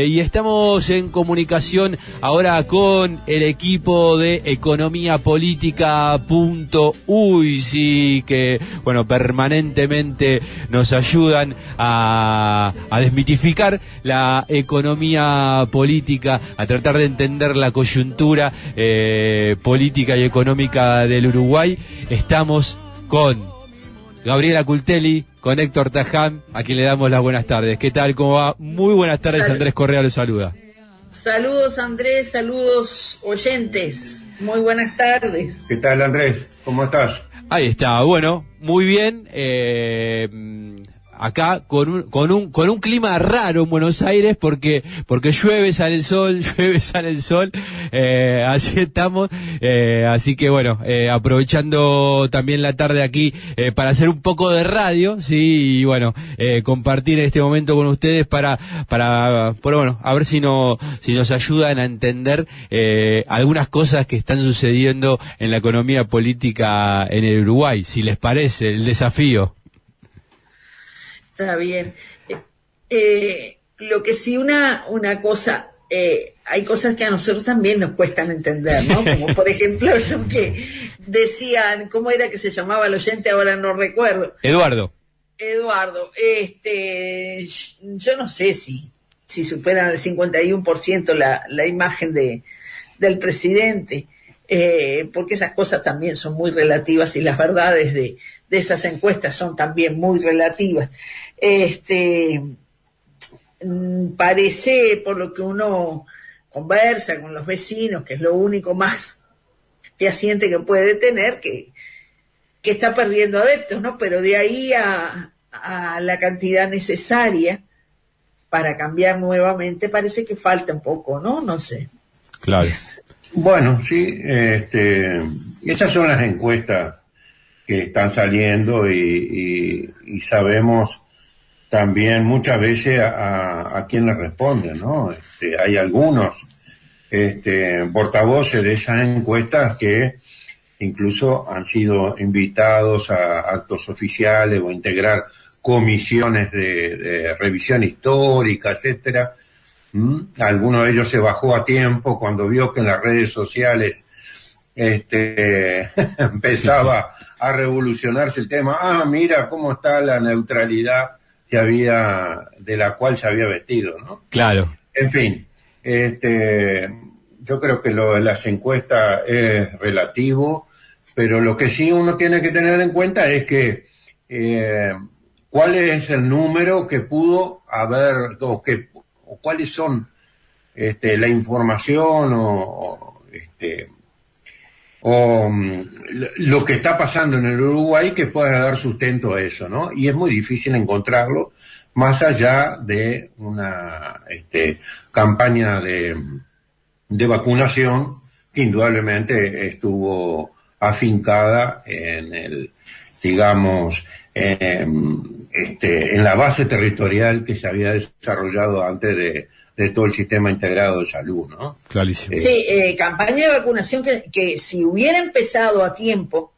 Y estamos en comunicación ahora con el equipo de economiapolítica.uy, sí, que bueno, permanentemente nos ayudan a desmitificar la economía política, a tratar de entender la coyuntura política y económica del Uruguay. Estamos con Gabriela Cultelli, con Héctor Tajam, a quien le damos las buenas tardes. ¿Qué tal? ¿Cómo va? Muy buenas tardes, Andrés Correa lo saluda. Saludos, Andrés, saludos, oyentes. Muy buenas tardes. ¿Qué tal, Andrés? ¿Cómo estás? Ahí está, bueno, muy bien. Acá con un clima raro en Buenos Aires porque llueve, sale el sol, llueve, sale el sol, así estamos, así que bueno, aprovechando también la tarde aquí para hacer un poco de radio, sí, y bueno, compartir en este momento con ustedes para bueno, a ver si nos ayudan a entender algunas cosas que están sucediendo en la economía política en el Uruguay, si les parece el desafío. Está bien. Lo que sí, una cosa, hay cosas que a nosotros también nos cuestan entender, ¿no? Como por ejemplo, lo que decían, ¿cómo era que se llamaba el oyente? Ahora no recuerdo. Eduardo, yo no sé si superan el 51% la imagen del presidente, porque esas cosas también son muy relativas y las verdades de esas encuestas son también muy relativas. Parece, por lo que uno conversa con los vecinos, que es lo único más fehaciente que puede tener, que está perdiendo adeptos, ¿no? Pero de ahí a la cantidad necesaria para cambiar nuevamente parece que falta un poco, ¿no? No sé. claro. Bueno, sí, esas son las encuestas que están saliendo y sabemos también muchas veces a quién le responden, ¿no? Hay algunos portavoces de esas encuestas que incluso han sido invitados a actos oficiales o a integrar comisiones de revisión histórica, etcétera. Alguno de ellos se bajó a tiempo cuando vio que en las redes sociales empezaba a revolucionarse el tema. Mira cómo está la neutralidad de la cual se había vestido, ¿no? Claro. En fin, yo creo que lo de las encuestas es relativo, pero lo que sí uno tiene que tener en cuenta es que cuál es el número que pudo haber, o cuáles son la información o lo que está pasando en el Uruguay que pueda dar sustento a eso, ¿no? Y es muy difícil encontrarlo más allá de una campaña de vacunación que indudablemente estuvo afincada en el, digamos, en la base territorial que se había desarrollado antes de todo el sistema integrado de salud, ¿no? Clarísimo. Sí, campaña de vacunación que si hubiera empezado a tiempo,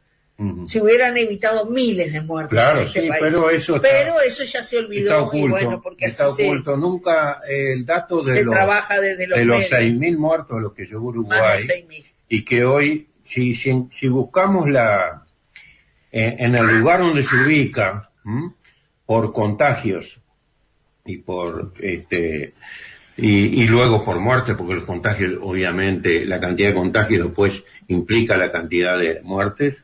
se hubieran evitado miles de muertes. Claro, en este sí, país. pero eso ya se olvidó. está oculto, y bueno, porque está así oculto. Nunca el dato de trabaja desde los 6.000 muertos, lo que llegó Uruguay, más de 6.000. Y que hoy, si buscamos en el lugar donde se ubica, por contagios y por y luego por muerte, porque los contagios, obviamente, la cantidad de contagios después implica la cantidad de muertes.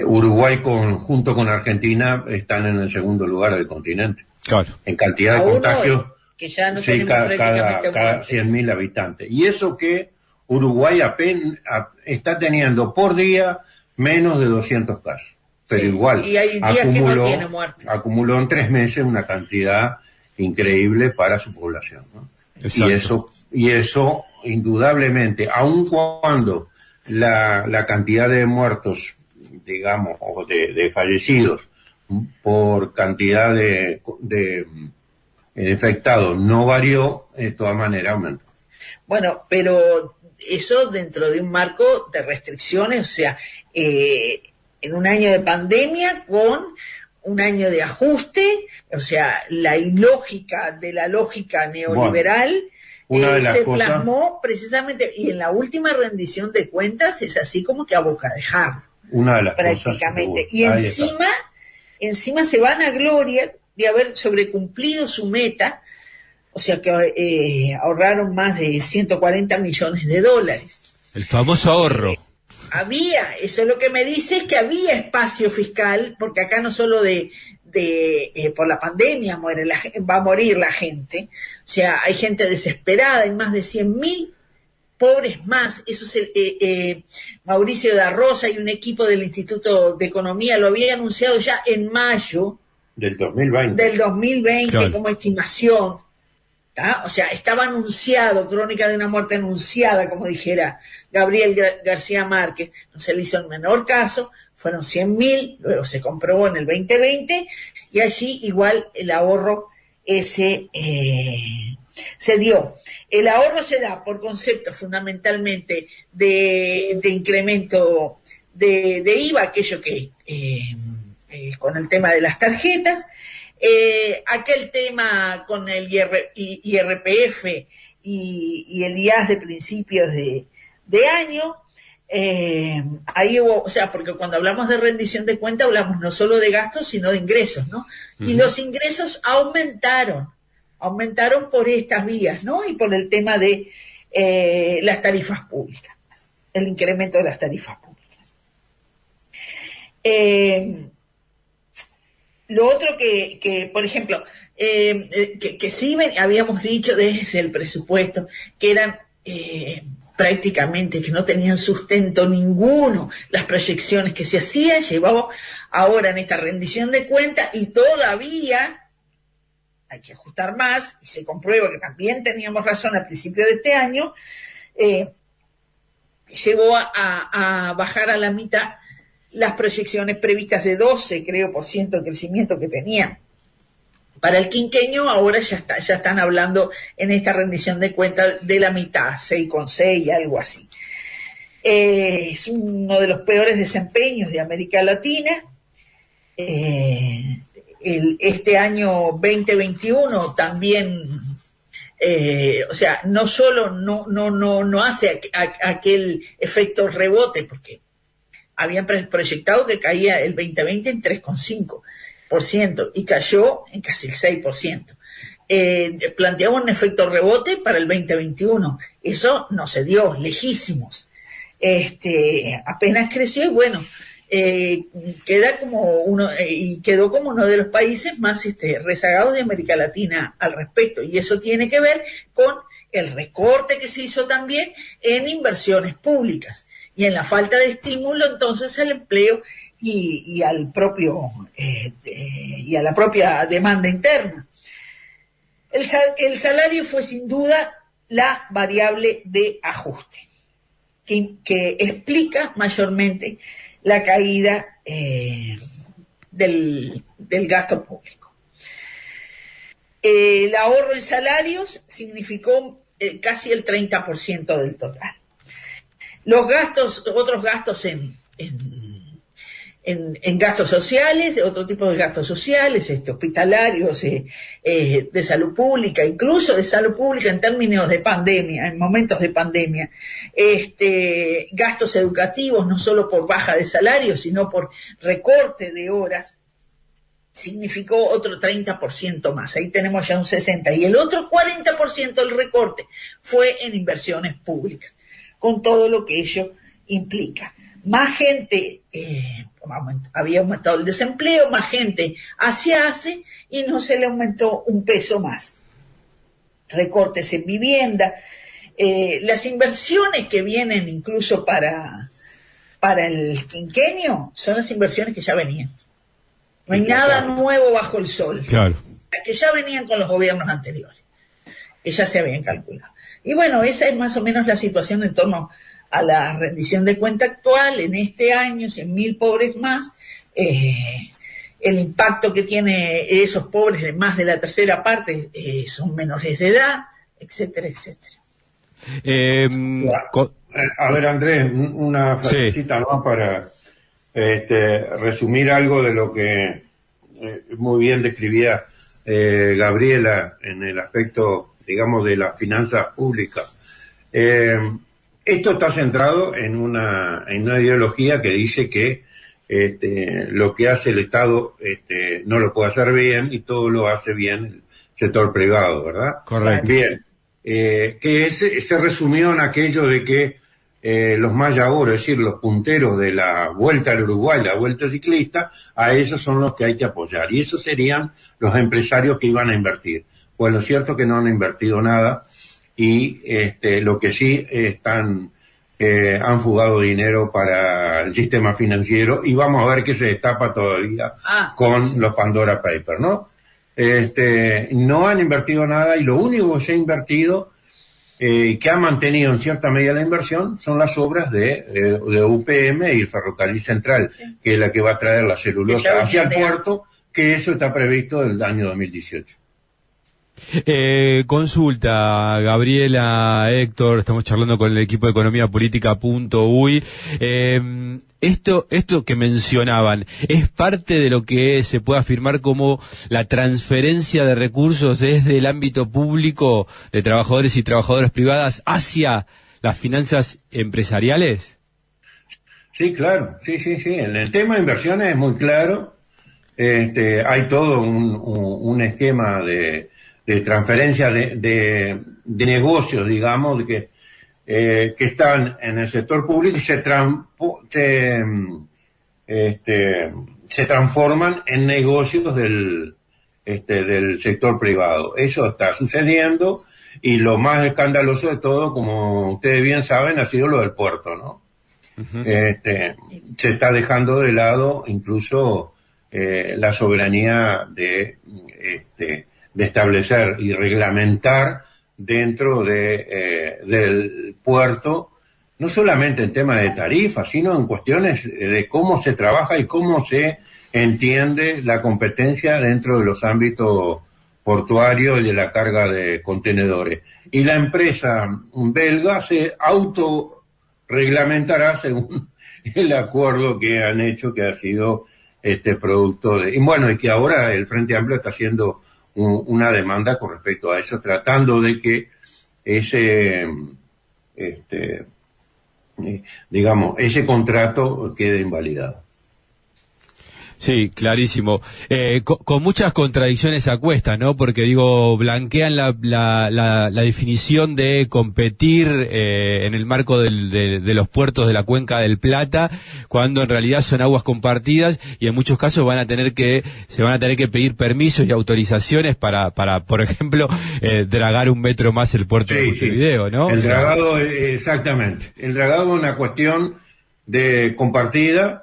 Uruguay junto con Argentina están en el segundo lugar del continente. Claro. En cantidad de contagios, que ya no sí, cada 100.000 habitantes. Y eso que Uruguay apenas está teniendo por día menos de 200 casos. Pero sí, igual, y hay días que no tiene muertes. Acumuló en 3 meses una cantidad increíble para su población, ¿no? Y eso indudablemente, aun cuando la cantidad de muertos, digamos, o de fallecidos por cantidad de infectados no varió, de todas maneras aumentó. Bueno, pero eso dentro de un marco de restricciones, o sea, en un año de pandemia con un año de ajuste, o sea, la ilógica de la lógica neoliberal. Una de las se cosas... plasmó precisamente, y en la última rendición de cuentas es así como que a boca de jarro, Una de las prácticamente. cosas Y encima se van a gloria de haber sobrecumplido su meta, o sea que ahorraron más de 140 millones de dólares. El famoso ahorro. Eso es lo que me dice, es que había espacio fiscal, porque acá no solo por la pandemia va a morir la gente, o sea, hay gente desesperada, hay más de 100.000 pobres más. Eso es Mauricio da Rosa y un equipo del Instituto de Economía lo había anunciado ya en mayo del 2020, claro, como estimación. ¿Tá? O sea, estaba anunciado, crónica de una muerte anunciada, como dijera Gabriel García Márquez. No se le hizo el menor caso, fueron 100.000, luego se comprobó en el 2020, y allí igual el ahorro ese se dio. El ahorro se da por concepto fundamentalmente de incremento de IVA, aquello que con el tema de las tarjetas, aquel tema con el IRPF y el IAS de principios de año. Ahí hubo, o sea, porque cuando hablamos de rendición de cuenta hablamos no solo de gastos sino de ingresos, ¿no? Uh-huh. Y los ingresos aumentaron por estas vías, ¿no? Y por el tema de las tarifas públicas, el incremento de las tarifas públicas. Lo otro que por ejemplo, que sí habíamos dicho desde el presupuesto, que eran prácticamente que no tenían sustento ninguno las proyecciones que se hacían, llevaba ahora en esta rendición de cuentas, y todavía hay que ajustar más, y se comprueba que también teníamos razón al principio de este año, llegó a bajar a la mitad las proyecciones previstas de 12% de crecimiento que tenía para el quinquenio. Ahora ya están hablando en esta rendición de cuentas de la mitad, 6,6, algo así. Es uno de los peores desempeños de América Latina. Este año 2021 también, o sea, no solo no hace aquel efecto rebote, porque habían proyectado que caía el 2020 en 3,5% y cayó en casi el 6%. Planteaba un efecto rebote para el 2021. Eso no se dio, lejísimos. Apenas creció y bueno, quedó como uno de los países más rezagados de América Latina al respecto. Y eso tiene que ver con el recorte que se hizo también en inversiones públicas y en la falta de estímulo entonces al empleo y al propio y a la propia demanda interna. El salario fue sin duda la variable de ajuste que explica mayormente la caída del gasto público. El ahorro en salarios significó casi el 30% del total. Los gastos, otros gastos en gastos sociales, otro tipo de gastos sociales, hospitalarios, de salud pública, incluso de salud pública en términos de pandemia, en momentos de pandemia, gastos educativos, no solo por baja de salario, sino por recorte de horas, significó otro 30% más. Ahí tenemos ya un 60%. Y el otro 40% del recorte fue en inversiones públicas, con todo lo que ello implica. Más gente, había aumentado el desempleo, más gente hace y no se le aumentó un peso más. Recortes en vivienda, las inversiones que vienen incluso para el quinquenio son las inversiones que ya venían. No hay nada nuevo bajo el sol. Claro. Las que ya venían con los gobiernos anteriores, que ya se habían calculado. Y bueno, esa es más o menos la situación en torno a la rendición de cuenta actual en este año, 100.000 pobres más, el impacto que tiene esos pobres de más de la tercera parte, son menores de edad, etcétera, etcétera. A ver, Andrés, una frasecita más para resumir algo de lo que muy bien describía Gabriela en el aspecto, digamos, de las finanzas públicas. Esto está centrado en una ideología que dice que lo que hace el Estado no lo puede hacer bien y todo lo hace bien el sector privado, ¿verdad? Correcto. Bien, que se resumió en aquello de que los mayagüeros, es decir, los punteros de la Vuelta al Uruguay, la Vuelta Ciclista, a esos son los que hay que apoyar. Y esos serían los empresarios que iban a invertir. Pues lo cierto es que no han invertido nada y lo que sí han fugado dinero para el sistema financiero y vamos a ver qué se destapa todavía con los Pandora Papers, ¿no? No han invertido nada y lo único que se ha invertido que ha mantenido en cierta medida la inversión son las obras de UPM y el Ferrocarril Central, que es la que va a traer la celulosa hacia el puerto, que eso está previsto el año 2018. Consulta, Gabriela, Héctor, estamos charlando con el equipo de Economía Política.uy. Esto que mencionaban, ¿es parte de lo que se puede afirmar como la transferencia de recursos desde el ámbito público de trabajadores y trabajadoras privadas hacia las finanzas empresariales? Sí, claro, sí. En el tema de inversiones es muy claro. Hay todo un esquema de transferencia de negocios, digamos, que están en el sector público y se transforman en negocios del sector privado. Eso está sucediendo y lo más escandaloso de todo, como ustedes bien saben, ha sido lo del puerto, ¿no? Uh-huh. Se está dejando de lado incluso la soberanía de establecer y reglamentar dentro del puerto, no solamente en temas de tarifas, sino en cuestiones de cómo se trabaja y cómo se entiende la competencia dentro de los ámbitos portuarios y de la carga de contenedores. Y la empresa belga se autorreglamentará según el acuerdo que han hecho, que ha sido producto de... Y bueno, y que ahora el Frente Amplio está haciendo una demanda con respecto a eso, tratando de que ese contrato quede invalidado. Sí, clarísimo. Con muchas contradicciones a cuestas, ¿no? Porque blanquean la definición de competir en el marco de los puertos de la Cuenca del Plata, cuando en realidad son aguas compartidas y en muchos casos se van a tener que pedir permisos y autorizaciones para por ejemplo, dragar 1 metro más el puerto de Montevideo, ¿no? El dragado, exactamente. El dragado es una cuestión de compartida.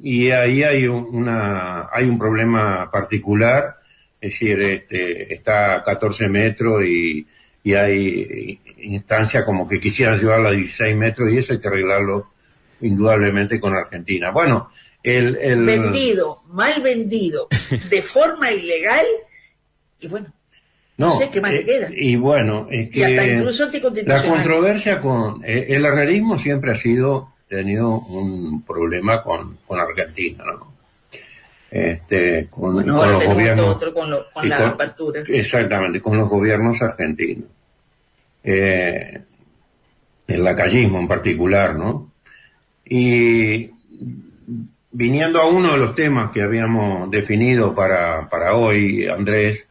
Y ahí hay un problema particular, es decir, está a 14 metros y hay instancias como que quisieran llevarla a 16 metros y eso hay que arreglarlo indudablemente con Argentina. Bueno, mal vendido, de forma ilegal y bueno, no sé qué más le queda. Y bueno, es que y hasta incluso anticonstitucional. La controversia con el herrerismo siempre ha tenido un problema con Argentina, ¿no? Con los gobiernos, otro con la apertura. Exactamente, con los gobiernos argentinos. El lacayismo en particular, ¿no? Y viniendo a uno de los temas que habíamos definido para hoy, Andrés,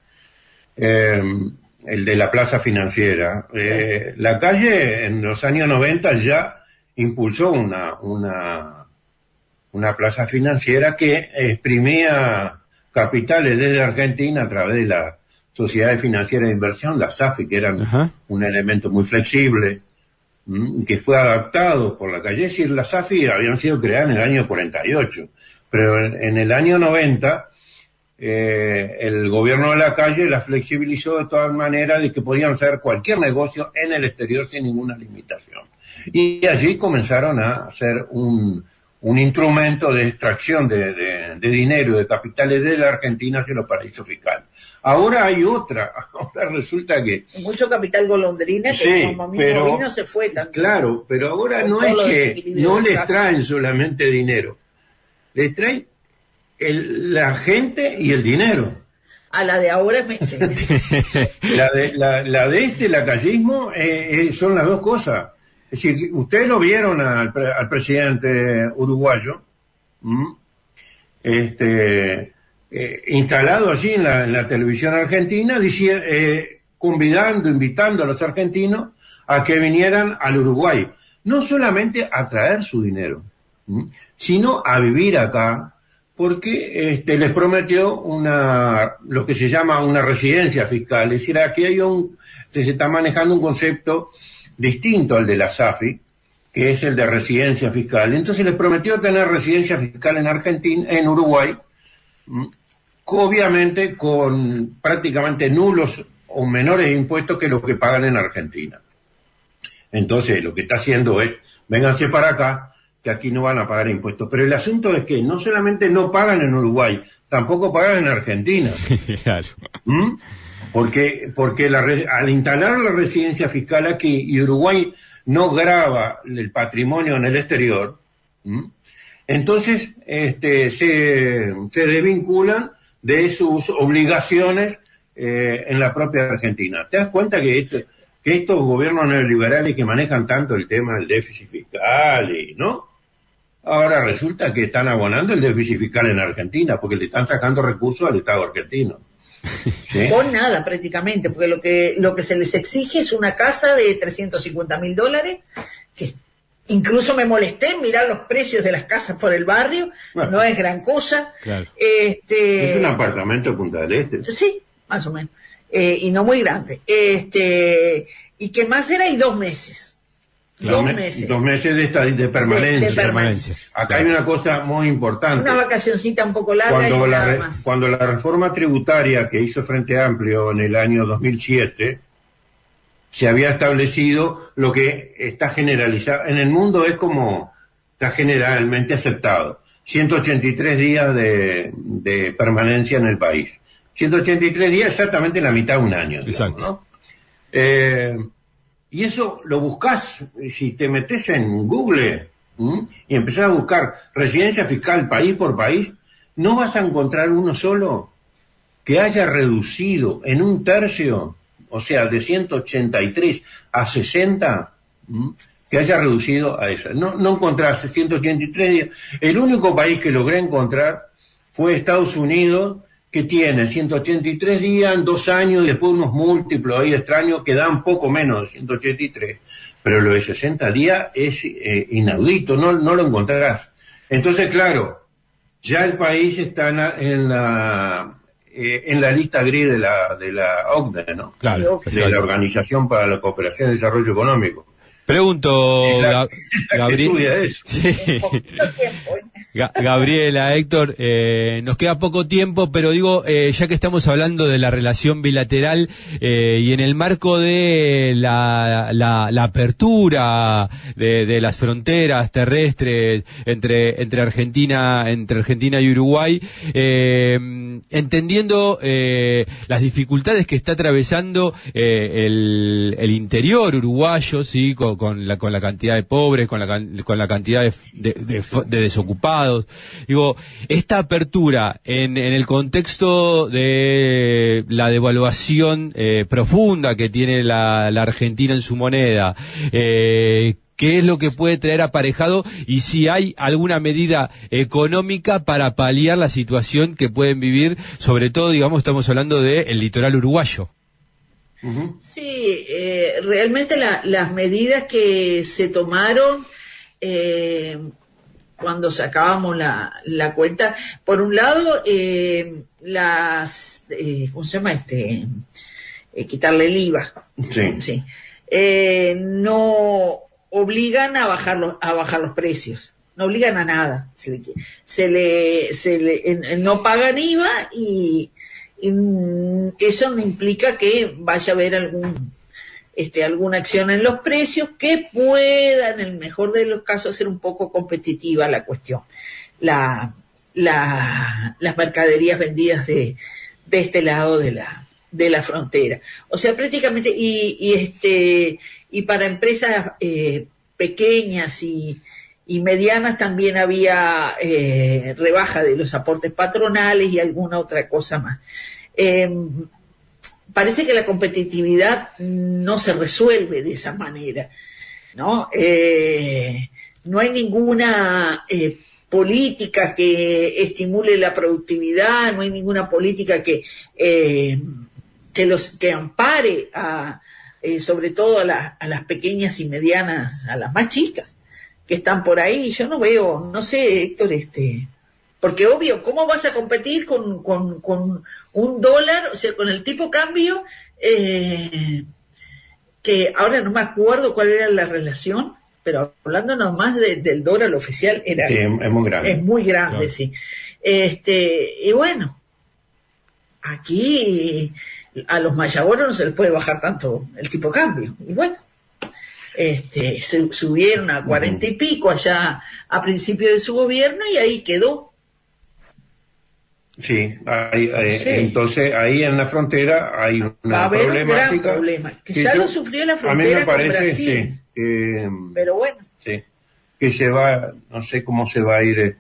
el de la plaza financiera. La calle en los años 90 ya impulsó una plaza financiera que exprimía capitales desde Argentina a través de la Sociedad Financiera de Inversión, la SAFI, que era un elemento muy flexible, que fue adaptado por la calle. Es decir, las SAFI habían sido creadas en el año 48, pero en el año 90 el gobierno de la calle la flexibilizó de todas maneras de que podían hacer cualquier negocio en el exterior sin ninguna limitación. Y allí comenzaron a hacer un instrumento de extracción de dinero, de capitales de la Argentina hacia los paraísos fiscales. Ahora hay otra, ahora resulta que... Mucho capital golondrina que como mismo vino se fue también. Claro, pero ahora no es que no les traen solamente dinero, les traen la gente y el dinero. A la de ahora es La de este lacayismo son las dos cosas. Es decir, ustedes lo vieron al presidente uruguayo, instalado allí en la televisión argentina, invitando a los argentinos a que vinieran al Uruguay, no solamente a traer su dinero, sino a vivir acá, porque les prometió lo que se llama una residencia fiscal. Es decir, aquí se está manejando un concepto distinto al de la SAFI, que es el de residencia fiscal. Entonces les prometió tener residencia fiscal en Uruguay, obviamente con prácticamente nulos o menores impuestos que los que pagan en Argentina. Entonces lo que está haciendo es, vénganse para acá, que aquí no van a pagar impuestos. Pero el asunto es que no solamente no pagan en Uruguay, tampoco pagan en Argentina. Claro. Porque al instalar la residencia fiscal aquí y Uruguay no grava el patrimonio en el exterior, entonces se desvinculan de sus obligaciones en la propia Argentina. ¿Te das cuenta que estos gobiernos neoliberales que manejan tanto el tema del déficit fiscal ¿no? Ahora resulta que están abonando el déficit fiscal en Argentina porque le están sacando recursos al Estado argentino. ¿Sí? Con nada prácticamente, porque lo que se les exige es una casa de $350.000, que incluso me molesté en mirar los precios de las casas por el barrio, bueno, no es gran cosa. Claro. Es un apartamento de Punta del Este. Sí, más o menos, y no muy grande. ¿Y qué más era? Y 2 meses. Claro, 2 meses. 2 meses de permanencia. De permanencia. Acá hay una cosa muy importante. Una vacacioncita un poco larga y nada más. Cuando la reforma tributaria que hizo Frente Amplio en el año 2007, se había establecido lo que está generalizado. En el mundo es como está generalmente aceptado. 183 días de permanencia en el país. 183 días, exactamente la mitad de un año. Digamos, ¿no? Y eso lo buscás, si te metes en Google y empezás a buscar residencia fiscal país por país, no vas a encontrar uno solo que haya reducido en 1/3, o sea, de 183 a 60, que haya reducido a eso. No encontrás 183 días. El único país que logré encontrar fue Estados Unidos, que tiene 183 días en 2 años y después unos múltiplos ahí extraños que dan poco menos de 183. Pero lo de 60 días es inaudito, no lo encontrarás. Entonces, claro, ya el país está en la lista gris de la OCDE, ¿no? Claro, de la Organización para la Cooperación y Desarrollo Económico. Pregunto, Gabriel. Sí. Gabriela, Héctor, nos queda poco tiempo, pero digo, ya que estamos hablando de la relación bilateral y en el marco de la apertura de las fronteras terrestres entre Argentina y Uruguay, entendiendo las dificultades que está atravesando el interior uruguayo, sí, con la cantidad de pobres, con la cantidad de desocupados. Digo, esta apertura en el contexto de la devaluación profunda que tiene la Argentina en su moneda, ¿qué es lo que puede traer aparejado y si hay alguna medida económica para paliar la situación que pueden vivir, sobre todo, digamos, estamos hablando del litoral uruguayo? Sí, realmente las medidas que se tomaron cuando sacábamos la cuenta, por un lado, ¿cómo se llama? Quitarle el IVA. Sí. No obligan a bajar los precios, no obligan a nada. No pagan IVA y eso no implica que vaya a haber alguna acción en los precios que pueda, en el mejor de los casos, ser un poco competitiva la cuestión. Las mercaderías vendidas de este lado de la frontera. O sea, prácticamente, y para empresas pequeñas y y medianas también había rebaja de los aportes patronales y alguna otra cosa más. Parece que la competitividad no se resuelve de esa manera, ¿no? No hay ninguna política que estimule la productividad, no hay ninguna política que ampare sobre todo a las pequeñas y medianas, a las más chicas que están por ahí. Yo no veo, no sé, Héctor, porque obvio, ¿cómo vas a competir con un dólar, o sea, con el tipo cambio, que ahora no me acuerdo cuál era la relación, pero hablando nomás del dólar oficial, sí, es muy grande. Es muy grande, claro. Sí. Y bueno, aquí a los mayaboros no se les puede bajar tanto el tipo cambio. Y bueno, subieron a 40 y pico allá a principio de su gobierno y ahí quedó. Sí, sí, entonces ahí en la frontera hay una problemática. Un gran problema, que ya lo sufrió la frontera. A mí me parece, con Brasil, sí, pero bueno. Sí, que se va, no sé cómo se va a ir,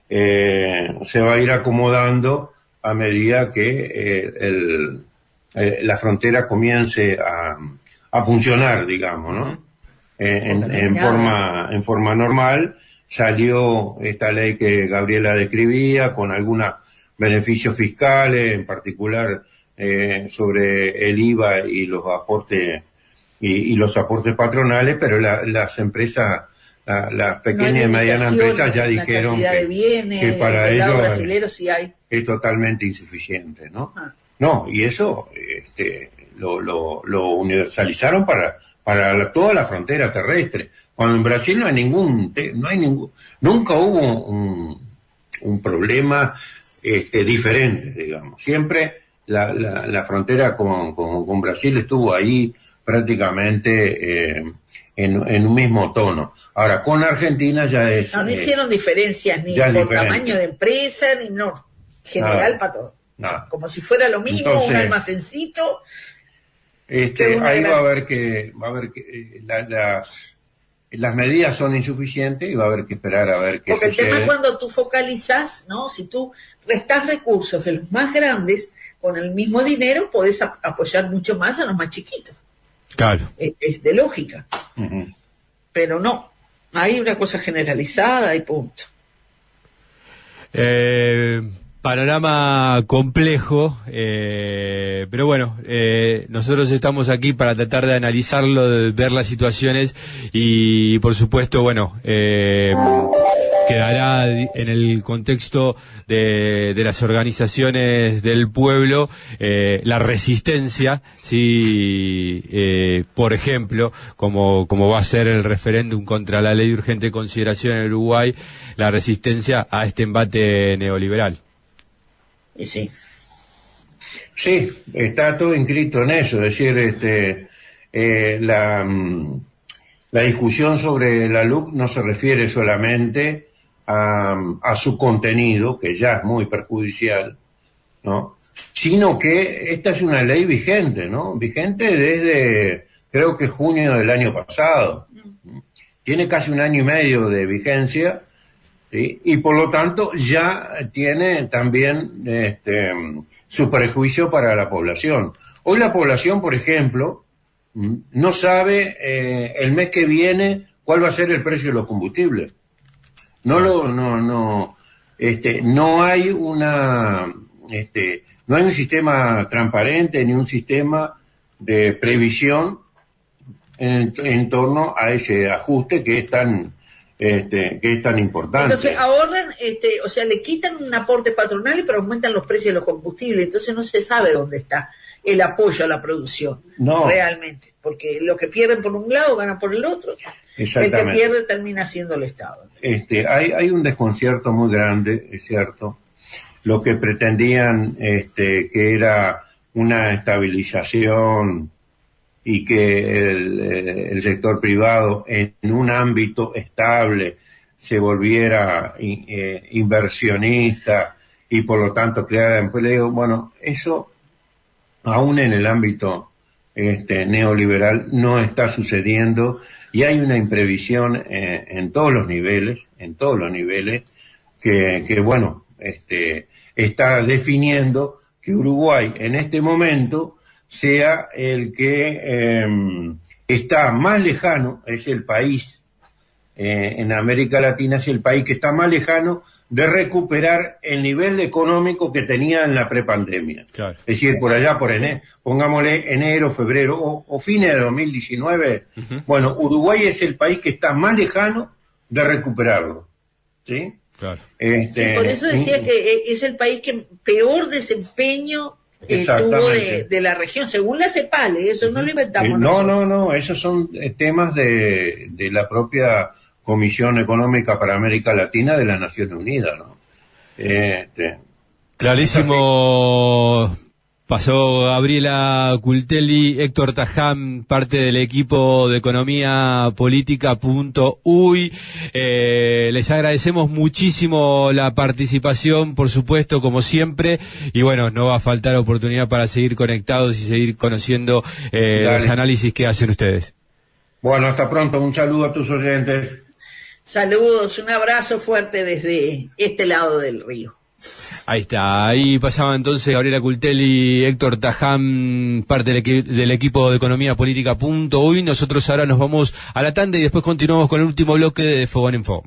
se va a ir acomodando a medida que la frontera comience a funcionar, digamos, ¿no? En forma normal. Salió esta ley que Gabriela describía, con algunos beneficios fiscales, en particular sobre el IVA y los aportes y los aportes patronales, pero las empresas, las pequeñas y medianas empresas ya dijeron que para ellos sí hay. Es totalmente insuficiente, ¿no? No, y eso lo universalizaron para toda la frontera terrestre. Cuando en Brasil no hay nunca hubo un problema diferente, digamos. Siempre la frontera con Brasil estuvo ahí prácticamente en un mismo tono. Ahora, con Argentina ya es... No hicieron diferencias ni por tamaño de empresa, ni no. General para todo. Nada. Como si fuera lo mismo. Entonces, un almacencito. Ahí va a haber que las medidas son insuficientes y va a haber que esperar a ver qué sucede. Porque el tema es cuando tú focalizas, ¿no? Si tú restas recursos de los más grandes, con el mismo dinero podés apoyar mucho más a los más chiquitos. Claro. Es de lógica. Uh-huh. Pero no, hay una cosa generalizada y punto. Panorama complejo, pero bueno, nosotros estamos aquí para tratar de analizarlo, de ver las situaciones y por supuesto, bueno, quedará en el contexto de las organizaciones del pueblo la resistencia, sí, por ejemplo, como va a ser el referéndum contra la ley de urgente consideración en Uruguay, la resistencia a este embate neoliberal. Y sí. Sí, está todo inscrito en eso, es decir, la discusión sobre la LUC no se refiere solamente a su contenido, que ya es muy perjudicial, ¿no? Sino que esta es una ley vigente, ¿no? Vigente desde, creo que junio del año pasado. Tiene casi 1 año y medio de vigencia, ¿sí? Y por lo tanto ya tiene también su prejuicio para la población. Hoy la población, por ejemplo, no sabe el mes que viene cuál va a ser el precio de los combustibles. No hay no hay un sistema transparente ni un sistema de previsión en torno a ese ajuste que es tan importante. Entonces ahorran, o sea, le quitan un aporte patronal pero aumentan los precios de los combustibles, entonces no se sabe dónde está el apoyo a la producción realmente, porque lo que pierden por un lado ganan por el otro. Exactamente. El que pierde termina siendo el Estado. Hay un desconcierto muy grande, es cierto. Lo que pretendían que era una estabilización y que el sector privado en un ámbito estable se volviera inversionista y por lo tanto creara empleo. Bueno, eso aún en el ámbito neoliberal no está sucediendo y hay una imprevisión en todos los niveles, que bueno, está definiendo que Uruguay en este momento sea el que está más lejano, es el país en América Latina, es el país que está más lejano de recuperar el nivel económico que tenía en la prepandemia. Claro. Es decir, por allá, por pongámosle enero, febrero o fines de 2019, bueno, Uruguay es el país que está más lejano de recuperarlo. ¿Sí? Claro. Sí, por eso decía que es el país que peor desempeño tuvo de la región, según la CEPAL, eso no lo inventamos nosotros. No, esos son temas de la propia Comisión Económica para América Latina de las Naciones Unidas, ¿no? Clarísimo. Pasó Gabriela Cultelli, Héctor Tajam, parte del equipo de Economía Política.uy. Les agradecemos muchísimo la participación, por supuesto, como siempre, y bueno, no va a faltar oportunidad para seguir conectados y seguir conociendo los análisis que hacen ustedes. Bueno, hasta pronto, un saludo a tus oyentes. Saludos, un abrazo fuerte desde este lado del río. Ahí está, ahí pasaba entonces Gabriela Cultelli, Héctor Tajam, parte del equipo de Economía Política.uy. Nosotros ahora nos vamos a la tanda y después continuamos con el último bloque de Fogón en Fogón.